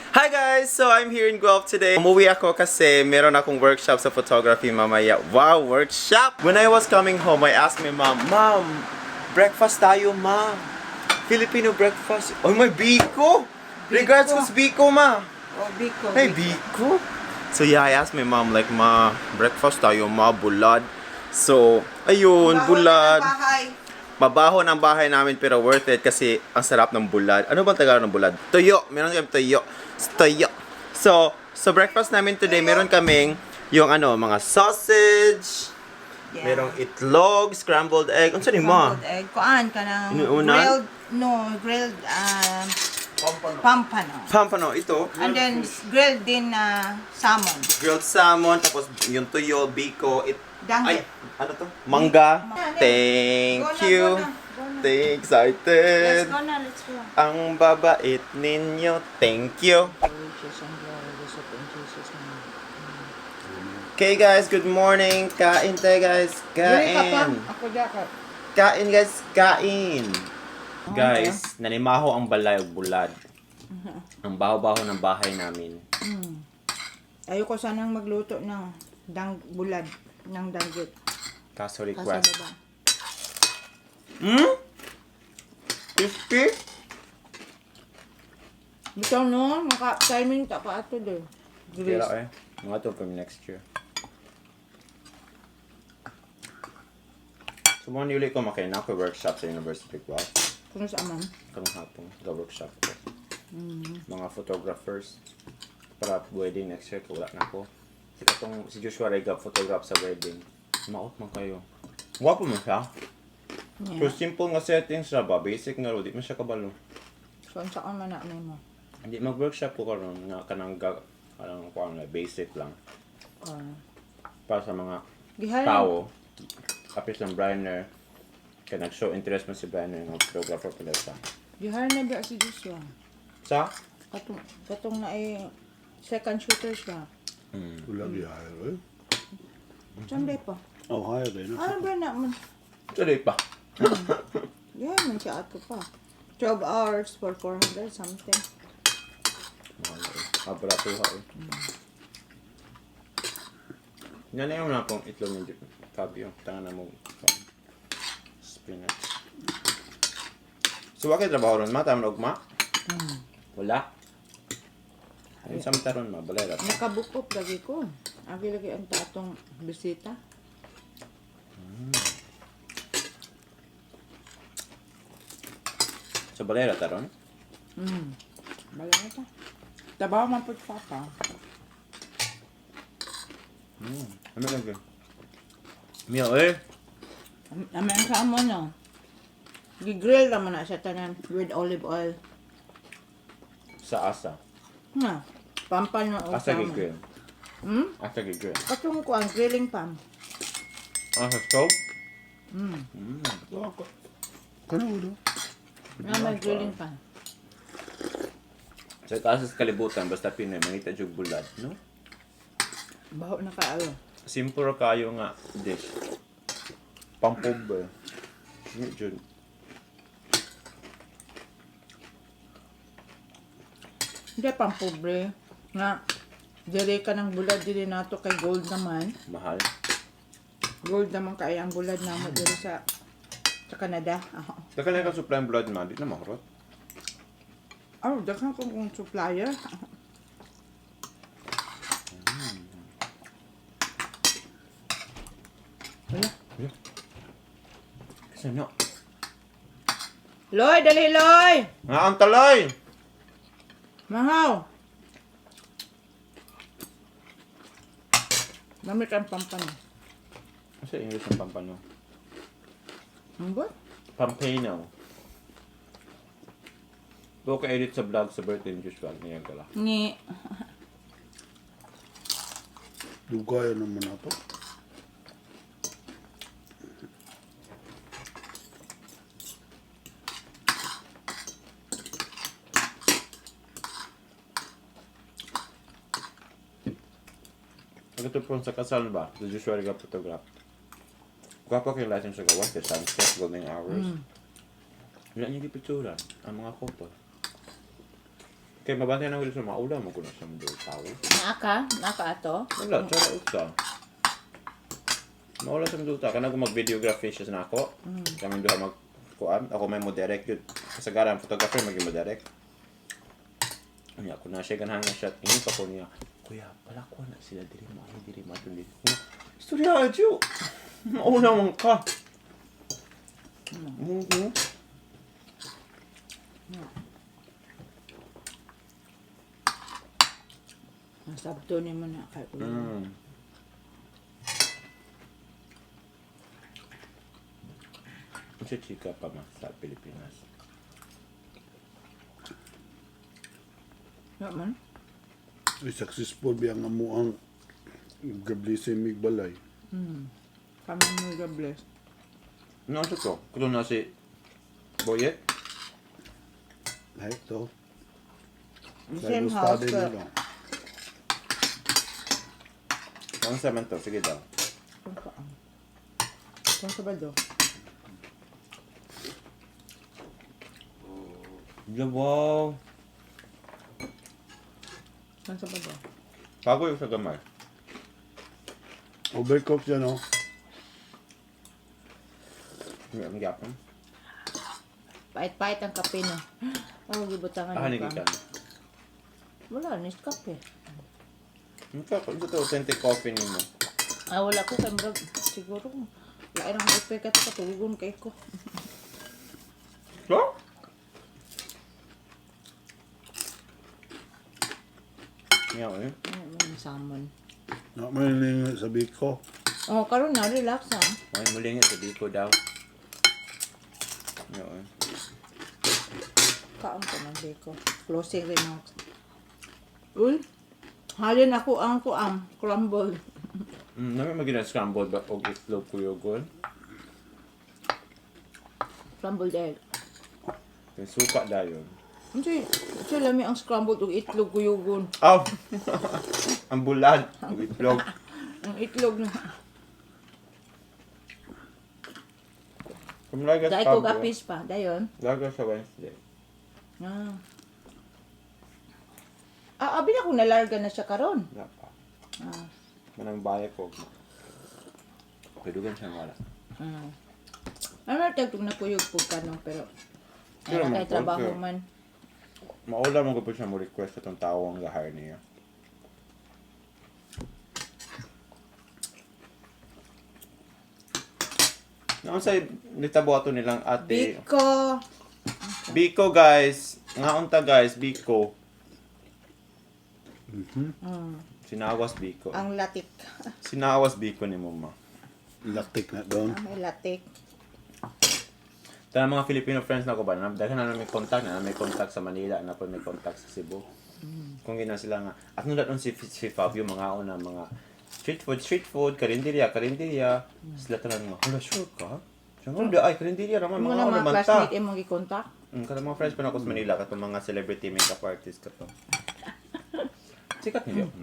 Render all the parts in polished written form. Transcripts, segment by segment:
Hi guys! So I'm here in Guelph today. Umuwi ako kasi meron akong workshop sa photography mamaya. Wow, workshop! When I was coming home, I asked my mom, Mom, breakfast tayo, Ma. Filipino breakfast. Oh, may BIKO! Regards ko sa BIKO, Ma. Oh, BIKO. Hey, BIKO? So yeah, I asked my mom like, Ma, breakfast tayo, Ma, bulad. So, ayun, bulad. Mabaho ng bahay namin pero worth it kasi ang sarap ng bulad. Ano bang Tagalog ng bulad? Tuyo. Meron kami tuyo. Tuyo. So, sa breakfast namin today, meron kaming yung mga sausage, merong itlog, scrambled egg. Ano sa'yo mo? Scrambled egg. Kuan ka ng Inuunan? grilled pampano. Pampano, ito. And then grilled din salmon. Grilled salmon, tapos yung tuyo, biko, Danggit. ay, ano to? Mangga. Thank you. Excited. Let's go. Ang babait ninyo. Thank you. Okay guys, good morning. Kain tayo guys. Kain. Ako dapat. Kain guys, kain. Guys, nanimaho ang balay ug bulad. Ang baho-baho ng bahay namin. Ayoko sanang magluto ng bulad ng danggit. Kaso Kasi request. baba. Crispy? Bitaw no, timing ta pa ato de. Kira mga to from next year. So, mga nili ko makain ako workshop sa University of Guelph. Kuno sa amam? Kanong hapon, ga-workshop ko. Mga photographers. Para wedding next year, wala na ko. Si Joshua Rega photograph sa wedding. Maot man kayo. Wapo man siya. Yeah. So, simple nga settings siya ba? Basic nga ro, di man siya kabalo. So, unsa ka man na mo? Hindi, mag-workshop ko karon nga kanang basic lang. Para sa mga tao. Kapis lang Briner. Kaya nag-show interest mo si Briner ng photographer pala siya. Gihar na ba si Joshua? Sa? Katong na second shooter siya. Wala hire, eh? Sunday pa. Oh, hire din. Ano ba naman? Tuloy pa. Yeah, man siya ato pa. 12 hours for 400 something. Mahal eh. Abra ha eh. Yan yung na pong itlog ni Fabio. Tangan na mo. Spinach. So, wakit trabaho ron ma? Tama na ugma? Wala. Ayun sa mata ron ma. Balay rat. Nakabukop lagi ko. Lagi ang tatong bisita. So, balay rat ron? Bala na ta. Tabaw man po papa. Ano lang yun? Miyo eh. Amen ka mo no. Gigrill naman na siya tanan with olive oil. Sa asa. Na. Pampan na Asa gigrill. Asa gigrill. Katong ko ang grilling pan. Sa stove? Kano, May grilling pan. Sa taas sa kalibutan, basta Pinoy, mangita jug bulad, no? Baho na kaayo. Simple ra kayo nga dish. Pampobre. Hindi jud. Hindi pang pobre. Nga, dire ka ng bulad, dire nato kay gold naman. Mahal. Gold naman kay ang bulad namo dire sa Canada. Daka na ka supply blood man, di na mahurot. Oh, dakhan ko kung supplier. Wala. Kasi no. Loy, dali Loy! Nga ang taloy! Mahaw! Namit ang pampan. Kasi English ang pampano. Ano ba? Pampano. Buka edit sa vlog sa birthday ni Joshua. Ngayon ka lang. Ni. Dugaya naman na to. Pagkatapon sa kasal ba? Sa Joshua Rega photograph. Gwapo kayo license sa gawas. The sunset, golden hours. Wala niya gipicturan ang mga couple. Kaya mabantay na ko sa maula mo ko na sa mga tao. Naka ato. Wala, tsara uta. Maula sa mga tao. Kana ko mag-videography siya na ako. Kami doon magkuan. Ako may mo direct yun. Kasagaran, photographer maging mo direct. Ano ako na siya ganahan na shot. Ingin pa ko niya. Kuya, palakuan na sila diri mo. Ay, diri mo. Diri mo. Istorya, Diyo. Mauna man ka. Sabto ni mo na kay ulo. Kasi chika pa ma sa Pilipinas. Naman. Successful biyang amuang gablisi mig balay. Kami mo God bless. Ano ito to? Kung na si Boyet? Ay, ito. Same house. Study na lang. Ano sa man to? Sige daw. Kung sa baldo. Wow. Kung sa baldo. Bago yung sa gamay. Overcook siya, no? Hindi ang gyapon. Pait-pait ang kape no. Oh, gibutangan Ah, ni nigikan. Wala, Nescafe. Ito to, authentic coffee ni mo. Wala ko kay murag siguro. Lain ang ipe ka to katugon kay ko. So? Ngaw eh. May salmon. Na may ning sa BIKO. Oh, karon na relax ha. May muli nga sa BIKO daw. Ngaw eh. Kaon ko ng BIKO. Closing remarks. Uy, halin ako ang crumble. Namin magiging scrambled ba o itlog ko yun? Crumbled egg. Yung suka dayon. Hindi, lami ang scrambled ug itlog kuyugon. Aw! Ang bulad. Ang itlog. Ang itlog na. Kung laga Dahil ko gapis pa, dayon. Laga sa Wednesday. Abi na kung nalarga na siya karon. Wala pa. Ah. Manang bayak ko. Pedugan siya wala. Ano tagtog na kuyog po kanong pero Pero ay man, trabaho okay. man. Maula mo ko po siya mo request itong tao ang gahire niya. Naon sa nitabo ato nilang ate. Biko. Biko guys. Nga unta guys, Biko. Sinawas Biko. Ang latik. Sinawas Biko ni mama. Latik na doon. May latik. Tanang mga Filipino friends na ko ba? Dahil na may contact na may contact sa Manila, na po may contact sa Cebu. Kung gina sila nga, at nung daton si Fabio, mga una, mga street food, karinderya. Sila tanan nga, hala, sure ka? Siya nga, ay, karinderya naman, Mo mga na una mga man ta. classmate imong gi-contact. Kada mga friends pa na ako sa Manila, katong mga celebrity makeup artist ka to. Sikat nila ako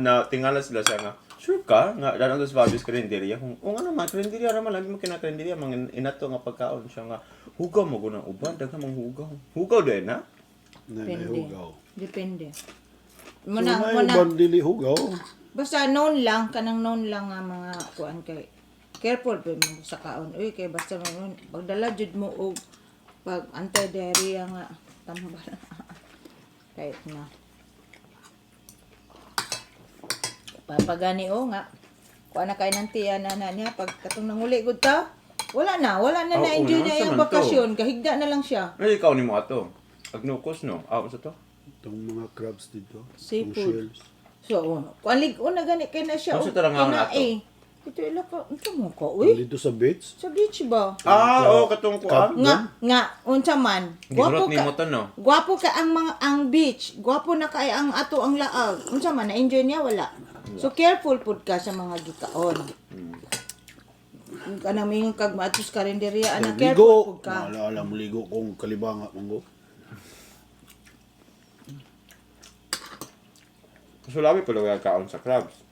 na. Tingala sila siya nga, sure ka? Nga, dalang to sa Fabio's karinderya. O nga naman, karinderya naman, lagi mo kinakarinderya, mga inato nga pagkaon siya nga, hugaw mo ko ng uban, dagang mga hugaw. Hugaw din, ha? Nanay hugaw. Depende. So, Muna, may uban dili hugaw. basta known lang, kanang known lang nga mga kuan kay careful pa mo sa kaon. Uy, kay basta mo pagdala jud mo og pag anti-diarrhea nga tambal. Kahit na. Papagani o nga. Kuan na kay nang tiya na niya pag katong nanguli gud ta. Wala na na-enjoy una, na yung naman to. bakasyon. Kahigda na lang siya. Ay, ikaw ni mo ato. Agnukos, no? Sa to? Itong mga crabs dito. Seafood. Itong shells. So, kualig na gani kay na siya. Ano sa tarang nga ato? Ito ila ka, ito mo ka, uy. Dito sa beach. Sa beach ba? Katong kuan. Nga, unsa man. Gihurot ni mo to, no? Gwapo ka ang beach. Gwapo na kay ang ato ang laag. Unsa man, na-enjoy niya wala. So careful pud ka sa mga gikaon. Kanang mingon kag maatos karinderya ana careful Ligo. pud ka. Alam mo ligo kung kalibanga manggo. Sulabi pa lang kaon sa crabs.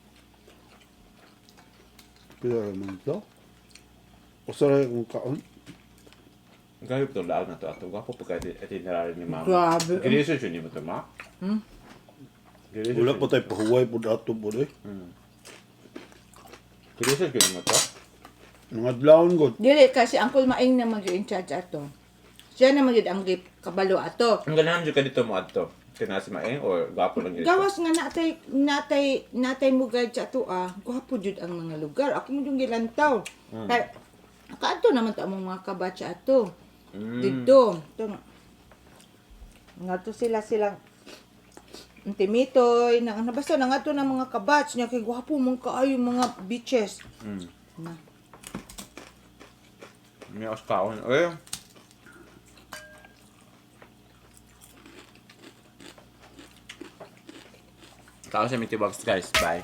Pila naman ito. O sarap kung kaon. Grabe itong laag na to ato. Gwapo pa kayo itinerary ni mama. Grabe. Giresearch yun mo ito, ma? Giresearch Wala pa tayo pahuway po dato po eh. Giresearch yun mo to? Mga adlawon ko. Dili kasi Uncle Maing na mag-in charge ato. Siya na mag ang kabalo ato. Ang ganahan dyan ka dito mo ato. Tinasi maeng or gwapo lang yun? Gawas nga natay mugad sa ato gwapo jud ang mga lugar. Ako mo yung gilantaw. Kaya kaato naman ta among mga kabatsa ato. Dito. Nga to silang Timitoy, basta na nga to ng mga kabats niya, kay gwapo mong kaayo mga beaches. Na. May oskaon. Eh. Kakaw sa Mitibox guys. Bye.